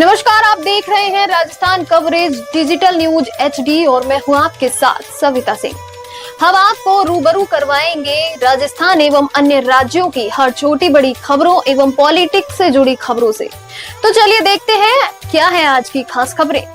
नमस्कार, आप देख रहे हैं Rajasthan coverage digital news HD और मैं हूं आपके साथ सविता सिंह। हम आपको रूबरू करवाएंगे राजस्थान एवं अन्य राज्यों की हर छोटी बड़ी खबरों एवं पॉलिटिक्स से जुड़ी खबरों से। तो चलिए देखते हैं क्या है आज की खास खबरें।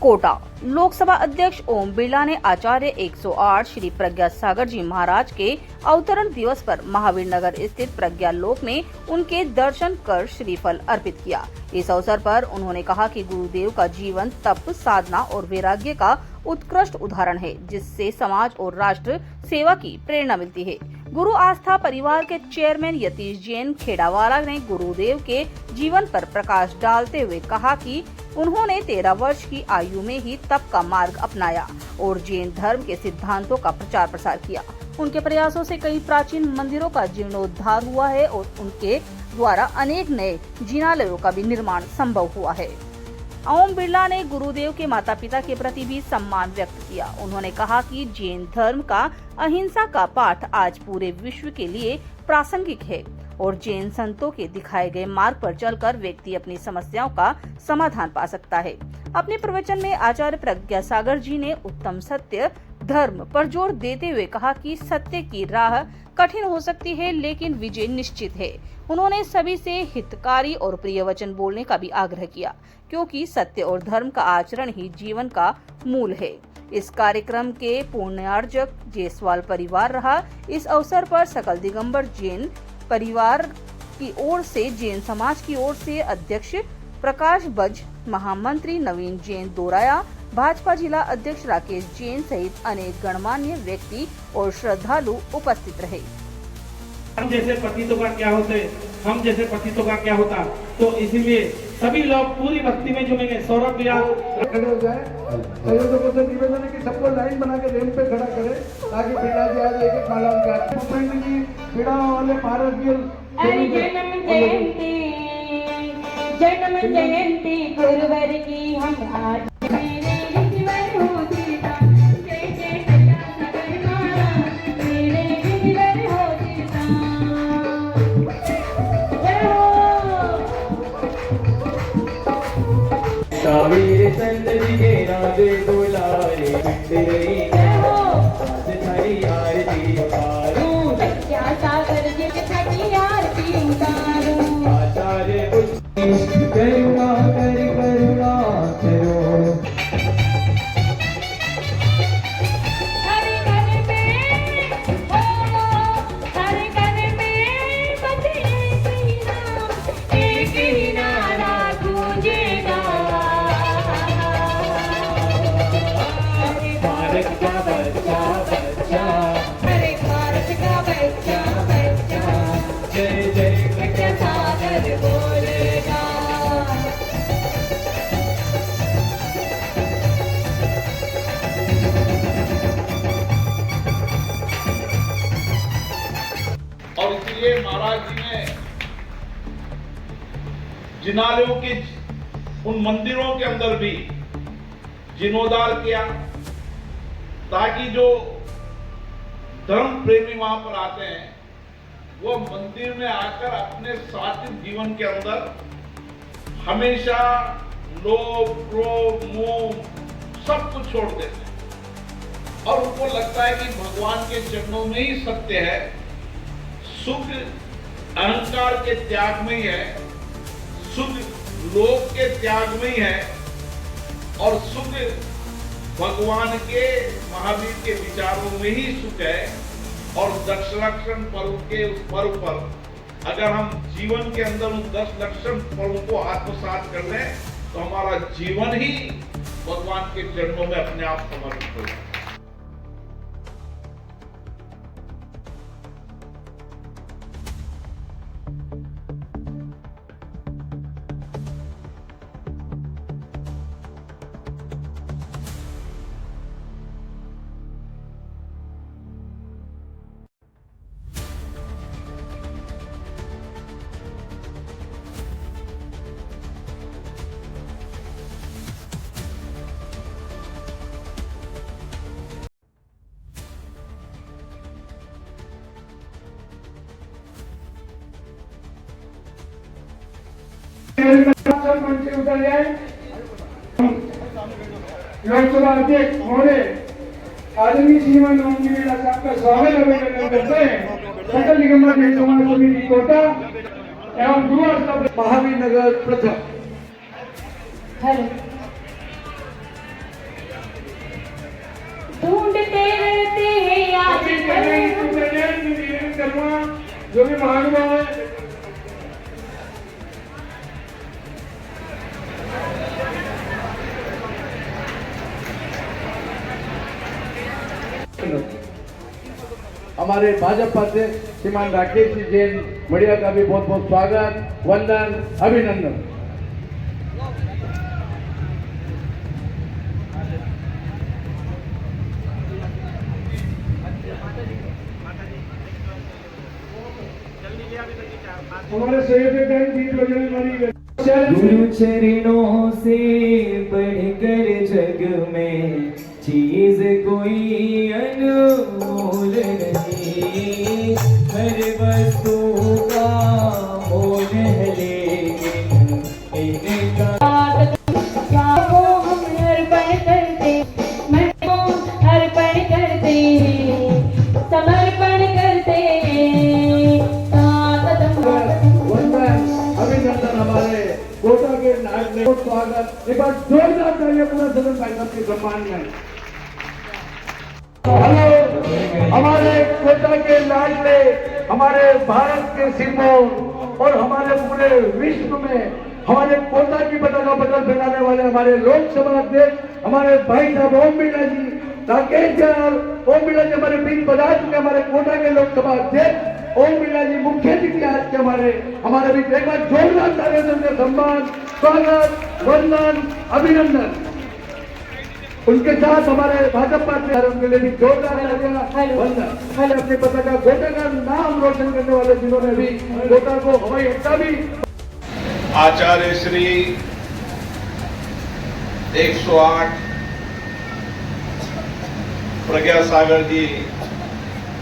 कोटा लोकसभा अध्यक्ष ओम बिरला ने आचार्य 108 श्री प्रज्ञा सागर जी महाराज के अवतरण दिवस पर महावीर नगर स्थित प्रज्ञा लोक में उनके दर्शन कर श्रीफल अर्पित किया। इस अवसर पर उन्होंने कहा कि गुरुदेव का जीवन तप, साधना और वैराग्य का उत्कृष्ट उदाहरण है, जिससे समाज और राष्ट्र सेवा की प्रेरणा मिलती है। गुरु आस्था परिवार के चेयरमैन यतीश जैन खेड़ावाला ने गुरुदेव के जीवन पर प्रकाश डालते हुए कहा कि उन्होंने 13 वर्ष की आयु में ही तप का मार्ग अपनाया और जैन धर्म के सिद्धांतों का प्रचार प्रसार किया। उनके प्रयासों से कई प्राचीन मंदिरों का जीर्णोद्धार हुआ है और उनके द्वारा अनेक नए जिनालयों का भी निर्माण संभव हुआ है। ओम बिरला ने गुरुदेव के माता पिता के प्रति भी सम्मान व्यक्त किया। उन्होंने कहा कि जैन धर्म का अहिंसा का पाठ आज पूरे विश्व के लिए प्रासंगिक है और जैन संतों के दिखाए गए मार्ग पर चलकर व्यक्ति अपनी समस्याओं का समाधान पा सकता है। अपने प्रवचन में आचार्य प्रज्ञा सागर जी ने उत्तम सत्य धर्म पर जोर देते हुए कहा कि सत्य की राह कठिन हो सकती है, लेकिन विजय निश्चित है। उन्होंने सभी से हितकारी और प्रिय वचन बोलने का भी आग्रह किया, क्योंकि सत्य और धर्म का आचरण ही जीवन का मूल है। इस कार्यक्रम के पुण्यार्जक जायसवाल परिवार रहा। इस अवसर पर सकल दिगंबर जैन परिवार की ओर से, जैन समाज की ओर से अध्यक्ष प्रकाश बज, महामंत्री नवीन जैन दोराया, भाजपा जिला अध्यक्ष राकेश जैन सहित अनेक गणमान्य व्यक्ति और श्रद्धालु उपस्थित रहे। हम जैसे पतितों का क्या होते, हम जैसे पतितों का क्या होता, तो इसीलिए सभी लोग पूरी भक्ति में जुड़ेंगे। सौरभ भैया खड़े हो जाए। संयोजकों से निवेदन है कि सबको लाइन बना के रेल पे खड़ा करें ताकि बिरला जी आज एक माला उनका मुख्यमंत्री जी पीड़ा वाले भारत की जन्म जयंती गुरुवर की हम आज सावीर संत जी के नादे बुलाए रही थारी आरती उतारूं, क्या सागर जी की छठी आरती उतारूं। आचार्य करुणा कर करुणा करो। हर घर में हर घर में बसे एक ही नारा गूंजेगा, भारत का बच्चा बच्चा, अरे भारत का बच्चा बच्चा, जय जय प्रज्ञा सागर बोलेगा। और इसलिए महाराज जी ने जिनालयों के उन मंदिरों के अंदर भी जीर्णोद्धार किया, ताकि जो धर्म प्रेमी वहां पर आते हैं वो मंदिर में आकर अपने सात्विक जीवन के अंदर हमेशा लोभ, क्रोध, मोह सब कुछ छोड़ देते हैं और उनको लगता है कि भगवान के चरणों में ही सत्य है, सुख अहंकार के त्याग में ही है, सुख लोभ के त्याग में ही है और सुख भगवान के महावीर के विचारों में ही सुख है। और 10 लक्षण पर्व के उस पर्व पर अगर हम जीवन के अंदर उन 10 लक्षण पर्व को आत्मसात कर लें तो हमारा जीवन ही भगवान के चरणों में अपने आप समर्पित हो जाए। सब मंच से उतर जाए। लोकसभा अध्यक्ष महोदय आदरणीय श्रीमान ओम बिरला साहब का स्वागत अभिनंदन करते हैं। सकल निगम समाज समिति कोटा एवं गुरु महावीर नगर प्रथम। ढूंढते रहते हैं आज जो भी महानुभाव है हमारे भाजपा से श्रीमान राकेश जी जैन मड़िया का भी बहुत बहुत स्वागत, वंदन, अभिनंदन। हमारे सहयोगी बैंक दीप बजने वाली गुरु चरणों से बढ़कर जग में चीज कोई अनमोल नहीं। हर वस्तु का मोल है लेकिन इनका क्या वो हम अर्पण करते, मैं वो अर्पण करते, समर्पण करते। वंदन, अभिनंदन। हमारे कोटा के नायक ने बहुत स्वागत। एक बार जोरदार तालियां पूरा सदन भाई के सम्मान में। हेलो, हमारे कोटा के लाडले, हमारे भारत के सिरमौर और हमारे पूरे विश्व में हमारे कोटा की पताका बदल फैलाने वाले हमारे लोकसभा अध्यक्ष हमारे भाई साहब ओम बिरला जी, राकेश जी और ओम बिरला जी हमारे बीच बता चुके। हमारे कोटा के लोकसभा अध्यक्ष ओम बिरला जी मुख्य अतिथि आज के हमारे बीच। एक बार जोरदार तालियों से सम्मान, स्वागत, वंदन, अभिनंदन। उनके साथ हमारे भाजपा के लिए भी जोरदार वंदन। पहले अपने पताका कोटा का नाम रोशन करने वाले जिन्होंने भी कोटा को हवाई अड्डा भी। आचार्य श्री 108 प्रज्ञा सागर जी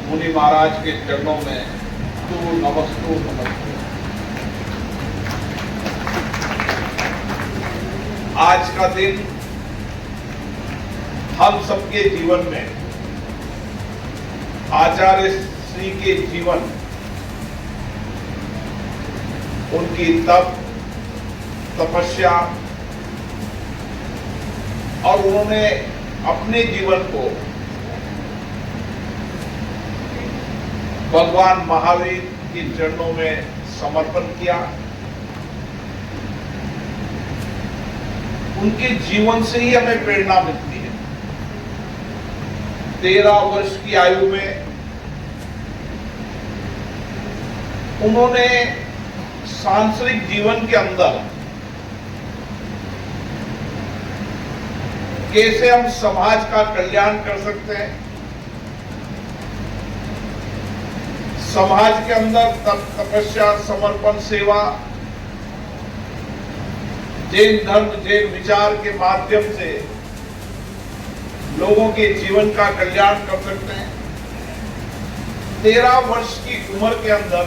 मुनि महाराज के चरणों में तू नमस्तु नमस्तु। आज का दिन हम सबके जीवन में आचार्य श्री के जीवन, उनकी तप, तपस्या और उन्होंने अपने जीवन को भगवान महावीर के चरणों में समर्पण किया। उनके जीवन से ही हमें प्रेरणा मिलती है। 13 वर्ष की आयु में उन्होंने सांसारिक जीवन के अंदर कैसे हम समाज का कल्याण कर सकते हैं, समाज के अंदर तपस्या, समर्पण, सेवा, जैन धर्म, जैन विचार के माध्यम से लोगों के जीवन का कल्याण कर सकते हैं। 13 वर्ष की उम्र के अंदर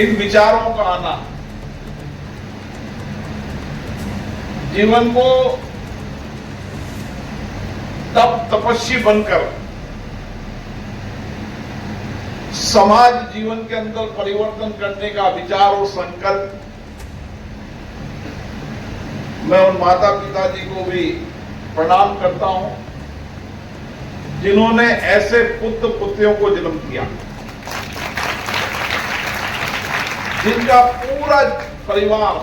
इन विचारों का आना जीवन को तपस्वी बनकर समाज जीवन के अंदर परिवर्तन करने का विचार और संकल्प। मैं उन माता पिता जी को भी प्रणाम करता हूं जिन्होंने ऐसे पुत्र पुत्रियों को जन्म दिया, जिनका पूरा परिवार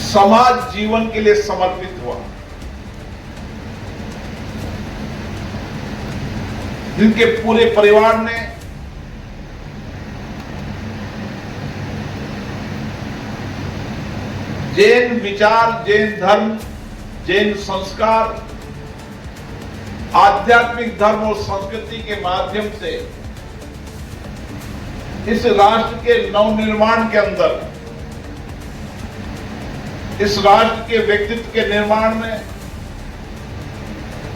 समाज जीवन के लिए समर्पित हुआ, जिनके पूरे परिवार ने जैन विचार, जैन धर्म, जैन संस्कार, आध्यात्मिक धर्म और संस्कृति के माध्यम से इस राष्ट्र के नवनिर्माण के अंदर, इस राष्ट्र के व्यक्तित्व के निर्माण में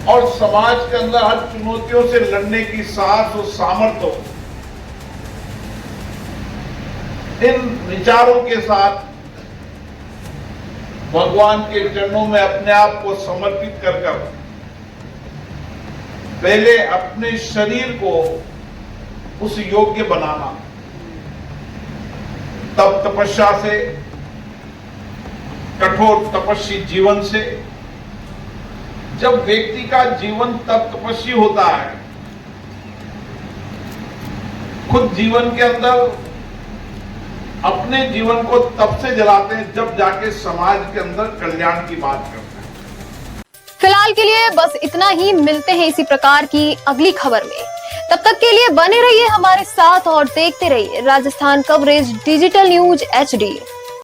और समाज के अंदर हर चुनौतियों से लड़ने की साहस और सामर्थ्य इन विचारों के साथ भगवान के चरणों में अपने आप को समर्पित कर पहले अपने शरीर को उस योग्य बनाना, तब तपस्या से, कठोर तपस्वी जीवन से, जब व्यक्ति का जीवन तब तपस्वी होता है, खुद जीवन के अंदर अपने जीवन को तब से जलाते हैं जब जाके समाज के अंदर कल्याण की बात करते हैं। फिलहाल के लिए बस इतना ही, मिलते हैं इसी प्रकार की अगली खबर में। तब तक के लिए बने रहिए हमारे साथ और देखते रहिए Rajasthan coverage digital news HD।